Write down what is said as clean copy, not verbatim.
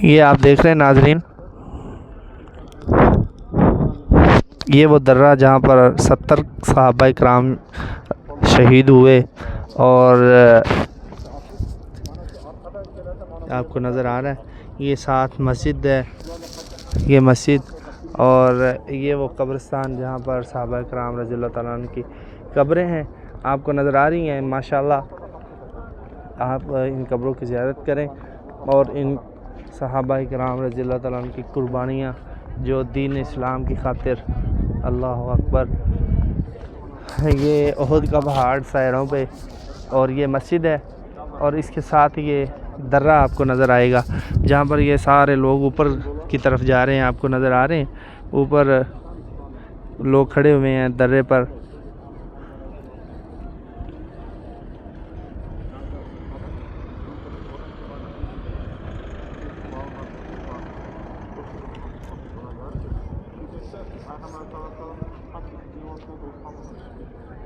یہ آپ دیکھ رہے ہیں ناظرین، یہ وہ درہ جہاں پر 70 صحابہ کرام شہید ہوئے، اور آپ کو نظر آ رہا ہے یہ ساتھ مسجد ہے، یہ مسجد، اور یہ وہ قبرستان جہاں پر صحابہ کرام رضی اللہ تعالیٰ عنہ کی قبریں ہیں، آپ کو نظر آ رہی ہیں ماشاءاللہ۔ آپ ان قبروں کی زیارت کریں، اور ان صحابہ کرام رضی اللہ تعالیٰ عنہ کی قربانیاں جو دین اسلام کی خاطر، اللہ اکبر۔ یہ احد کا پہاڑ سائروں پہ، اور یہ مسجد ہے، اور اس کے ساتھ یہ درہ آپ کو نظر آئے گا جہاں پر یہ سارے لوگ اوپر کی طرف جا رہے ہیں، آپ کو نظر آ رہے ہیں اوپر لوگ کھڑے ہوئے ہیں درے پر۔